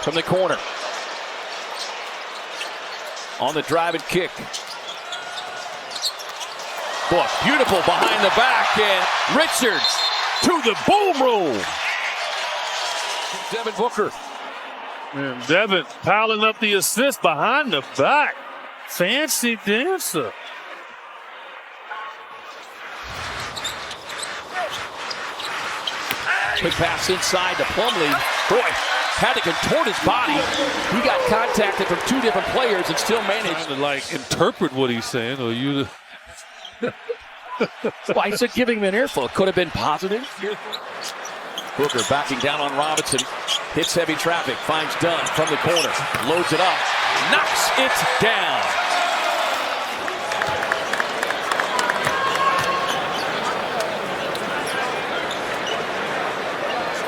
from the corner. On the drive and kick. Book, beautiful behind the back, and Richards to the boom room. Devin Booker. And Devin piling up the assist behind the back. Fancy dancer. Quick pass inside to Plumlee. Boy, had to contort his body. He got contacted from two different players and still managed to interpret what he's saying. Or you? Well, I said giving him an earful. It could have been positive. Booker backing down on Robinson. Hits heavy traffic. Finds Dunn from the corner. Loads it up. Knocks it down.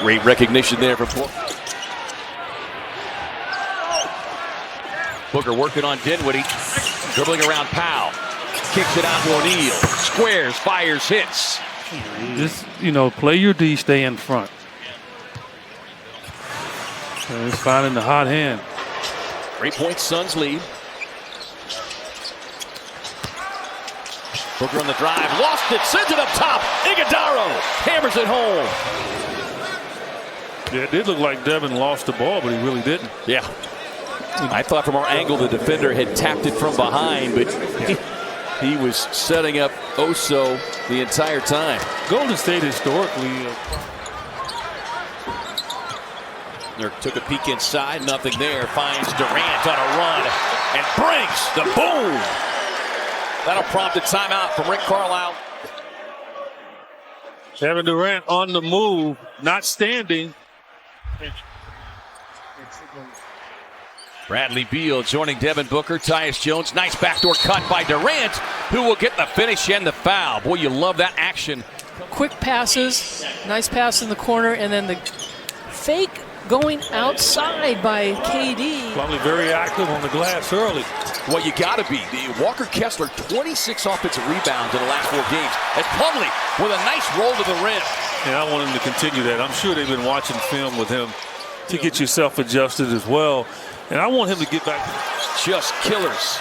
Great recognition there from Booker working on Dinwiddie. Dribbling around Powell. Kicks it out to O'Neal. Squares, fires, hits. Just, play your D, stay in front. And it's finding the hot hand. 3-point Suns lead. Booker on the drive. Lost it. Sends it up top. Iguodala hammers it home. Yeah, it did look like Devin lost the ball, but he really didn't. Yeah. I thought from our angle the defender had tapped it from behind, but he was setting up Oso the entire time. Golden State historically. Took a peek inside, nothing there. Finds Durant on a run and brings the boom. That'll prompt a timeout from Rick Carlisle. Kevin Durant on the move, not standing. Bradley Beal joining Devin Booker. Tyus Jones, nice backdoor cut by Durant, who will get the finish and the foul. Boy, you love that action. Quick passes, nice pass in the corner, and then the fake going outside by KD. Probably very active on the glass early. Well, you got to be. Walker Kessler, 26 offensive rebounds in the last 4 games. And Plumlee with a nice roll to the rim. Yeah, I want him to continue that. I'm sure they've been watching film with him to get yourself adjusted as well. And I want him to get back. Just killers.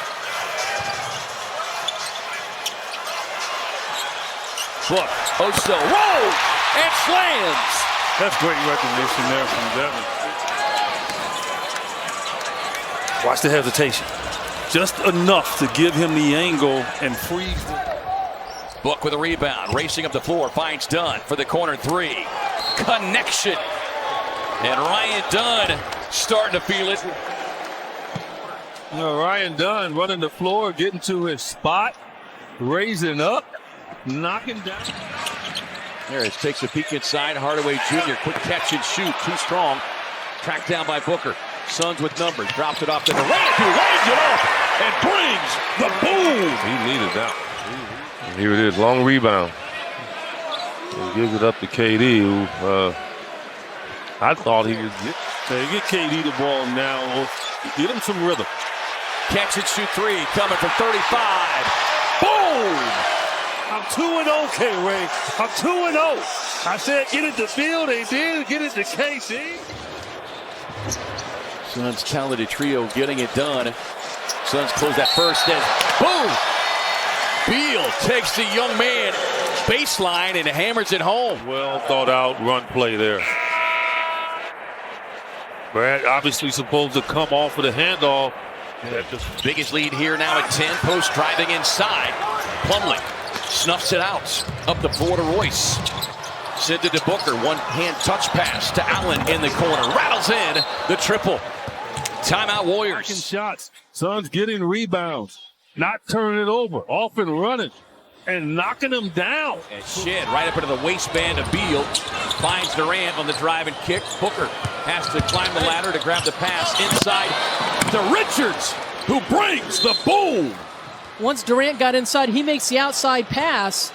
Book, Oso, roll, and slams. That's great recognition there from Devin. Watch the hesitation. Just enough to give him the angle and freeze. Book with a rebound, racing up the floor, finds Dunn for the corner 3. Connection. And Ryan Dunn starting to feel it. Ryan Dunn running the floor, getting to his spot, raising up, knocking down. There it takes a peek inside. Hardaway Jr. quick catch and shoot. Too strong. Tracked down by Booker. Suns with numbers. Drops it off to Durant, who lays it up and brings the boom. He needed that. Here it is, long rebound. He gives it up to KD, who I thought he would get KD the ball now. Get him some rhythm. Catch and shoot 3 coming from 35. Boom! I'm 2-0, K-Ray. I'm 2-0. I said get it to Phil. They did. Get it to KC. Suns talented trio getting it done. Suns close that first and boom! Beal takes the young man baseline and hammers it home. Well thought out run play there. Brad obviously supposed to come off of the handoff. Biggest lead here now at 10. Post driving inside. Plumlee snuffs it out. Up the floor to Royce. Sent it to Booker. One hand touch pass to Allen in the corner. Rattles in the triple. Timeout Warriors. Taking shots. Suns getting rebounds. Not turning it over. Off and running. And knocking them down. And Shed right up into the waistband of Beal. Finds Durant on the drive and kick. Booker has to climb the ladder to grab the pass inside to Richards, who brings the boom. Once Durant got inside, he makes the outside pass.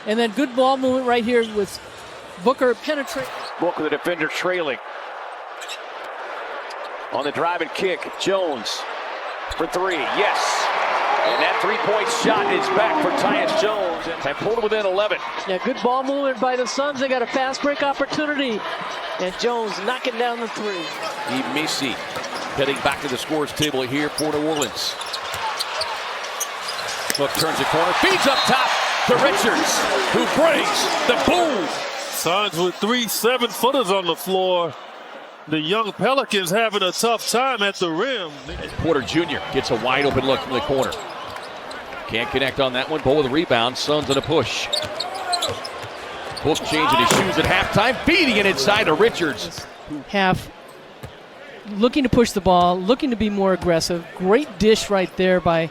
And then good ball movement right here with Booker penetrate. Booker, the defender, trailing. On the drive and kick, Jones for 3. Yes. And that 3-point shot is back for Tyus Jones and pulled within 11. Yeah, good ball movement by the Suns. They got a fast break opportunity. And Jones knocking down the 3. Emisi heading back to the scores table here for New Orleans. Book turns the corner, feeds up top to Richards, who brings the boom. Suns with 3 7-footers on the floor. The young Pelicans having a tough time at the rim. Porter Jr. gets a wide open look from the corner. Can't connect on that one. Bowl with the rebound. Suns on a push. Book changing his shoes at halftime, feeding it inside to Richards. Half looking to push the ball, looking to be more aggressive. Great dish right there by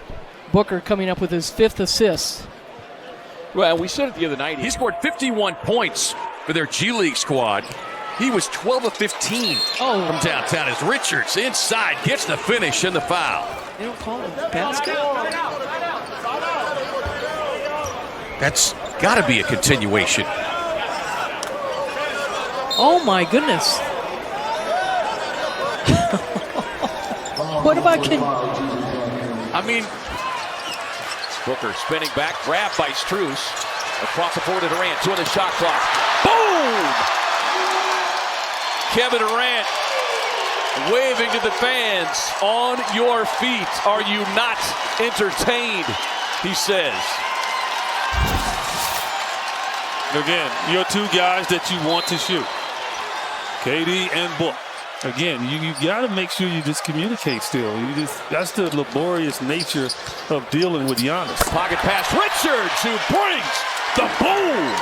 Booker, coming up with his 5th assist. Well, we said it the other night. He scored 51 points for their G League squad. He was 12 of 15 from downtown as Richards inside gets the finish and the foul. They don't call it a basket. That's got to be a continuation. Oh my goodness. What about I mean, Booker spinning back, grabbed by Strus. Across the floor to Durant, 2 on the shot clock. Boom! Kevin Durant waving to the fans, on your feet. Are you not entertained? He says. Again, your 2 guys that you want to shoot. KD and Book. Again, you got to make sure you just communicate still. That's the laborious nature of dealing with Giannis. Pocket pass, Richards, who brings the boom.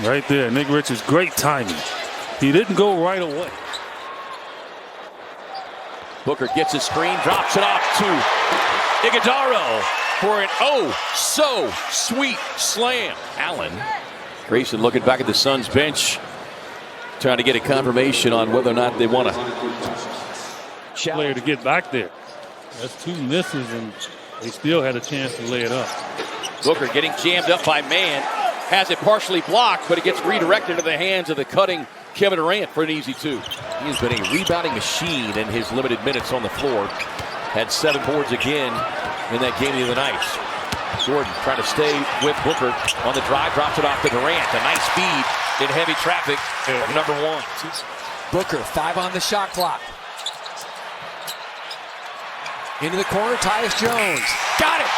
Right there, Nick Richards, great timing. He didn't go right away. Booker gets a screen, drops it off to Iguodala for an so sweet slam. Allen. Grayson looking back at the Suns bench, trying to get a confirmation on whether or not they want to player to get back there. That's 2 misses, and they still had a chance to lay it up. Booker getting jammed up by man. Has it partially blocked, but it gets redirected to the hands of the cutting Kevin Durant for an easy 2. He has been a rebounding machine in his limited minutes on the floor. Had 7 boards again in that game the other night. Jordan trying to stay with Booker on the drive, drops it off to Durant. A nice feed in heavy traffic. Number 1. Booker, 5 on the shot clock. Into the corner, Tyus Jones. Got it!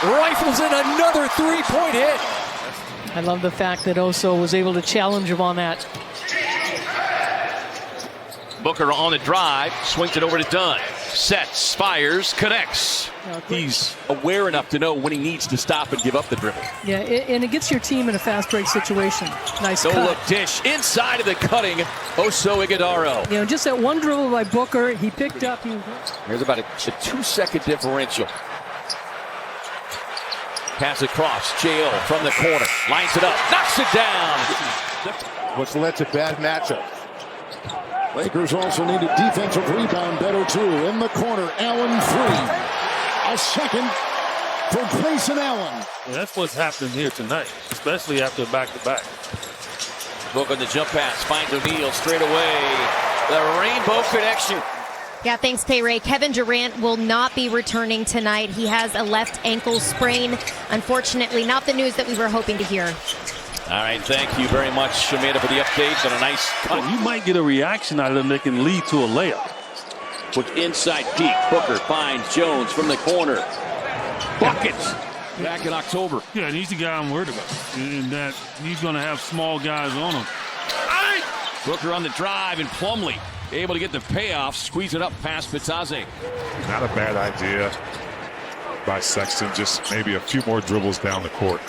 Rifles in another 3-point hit. I love the fact that Oso was able to challenge him on that. Booker on the drive, swings it over to Dunn. Sets, fires, connects. He's aware enough to know when he needs to stop and give up the dribble. Yeah, and it gets your team in a fast break situation. Nice cut. Look dish inside of the cutting. Oso Iguodala. You know, just that one dribble by Booker, he picked up. Here's about a 2-second differential. Pass across, J.O. from the corner, lines it up, knocks it down. Which led to bad matchup. Lakers also need a defensive rebound better too. In the corner, Allen 3. A second for Grayson Allen. Well, that's what's happening here tonight, especially after back-to-back. Book on the jump pass, finds O'Neal straight away. The rainbow connection. Yeah, thanks, Pay Ray. Kevin Durant will not be returning tonight. He has a left ankle sprain. Unfortunately, not the news that we were hoping to hear. All right, thank you very much, Amanda, for the updates on a nice cut. You might get a reaction out of them that can lead to a layup. With inside peek, Booker finds Jones from the corner. Buckets back in October. Yeah, and he's the guy I'm worried about, in that he's going to have small guys on him. Booker on the drive, and Plumlee able to get the payoff, squeeze it up past Bitadze. Not a bad idea by Sexton, just maybe a few more dribbles down the court.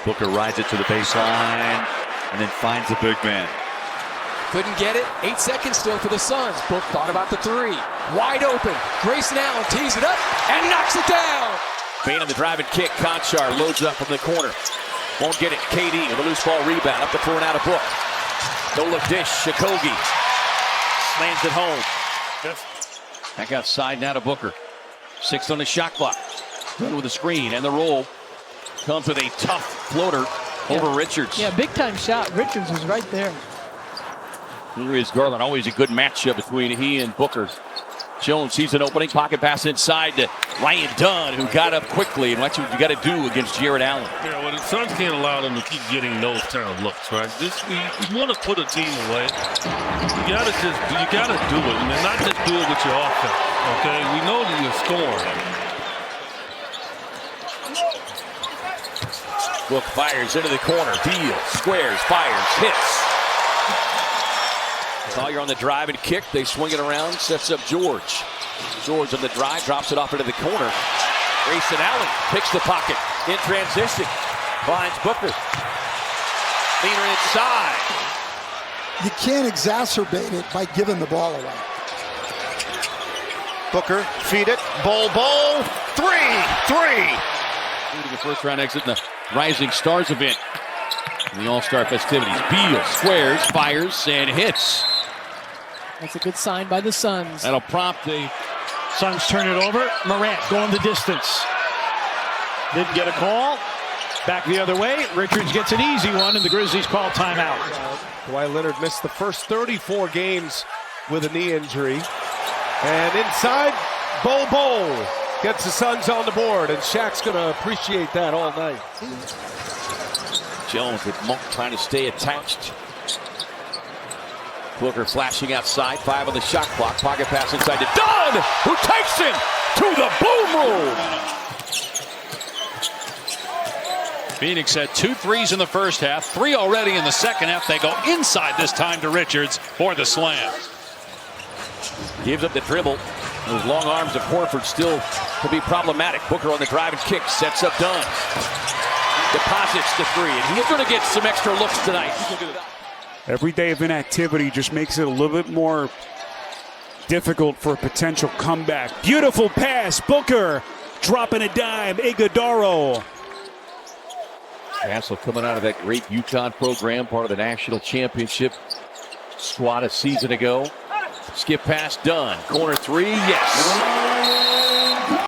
Booker rides it to the baseline and then finds the big man. Couldn't get it. 8 seconds still for the Suns. Book thought about the 3. Wide open. Grayson Allen tees it up and knocks it down. Bain on the drive and kick. Conchar loads up from the corner. Won't get it. KD with a loose ball rebound. Up the floor and out of Book. No look dish. Shakogi slams it home. Back outside now to Booker. 6 on the shot clock. Done with the screen and the roll. Comes with a tough floater over Richards. Yeah, big time shot. Richards was right there. Here is Garland. Always a good matchup between he and Booker. Jones sees an opening, pocket pass inside to Ryan Dunn, who got up quickly, and that's what you got to do against Jared Allen. Yeah, well, the Suns can't allow them to keep getting those kind of looks, right? You want to put a team away. You gotta do it, and not just do it with your offense. Okay, we know that you're scoring. Book fires into the corner, Beal squares, fires, hits. Collier on the drive and kick. They swing it around, sets up George. George on the drive, drops it off into the corner. Grayson Allen picks the pocket in transition. Finds Booker. Leaner inside. You can't exacerbate it by giving the ball away. Booker, feed it. Bol. Three. The first round exit in the Rising Stars event. In the All-Star festivities. Beal squares, fires, and hits. That's a good sign by the Suns. That'll prompt the Suns turn it over. Morant going the distance. Didn't get a call. Back the other way. Richards gets an easy one, and the Grizzlies call timeout. Kawhi Leonard missed the first 34 games with a knee injury. And inside, Bol gets the Suns on the board, and Shaq's going to appreciate that all night. Jones with Monk trying to stay attached. Booker flashing outside, 5 on the shot clock. Pocket pass inside to Dunn, who takes him to the boom room. Phoenix had 2 threes in the first half, 3 already in the second half. They go inside this time to Richards for the slam. Gives up the dribble. Those long arms of Horford still could be problematic. Booker on the drive and kick, sets up Dunn. Deposits the 3, and he's going to get some extra looks tonight. Every day of inactivity just makes it a little bit more difficult for a potential comeback. Beautiful pass, Booker dropping a dime, Iguodaro. Castle coming out of that great Utah program, part of the national championship squad a season ago. Skip past Dunn, corner 3, yes.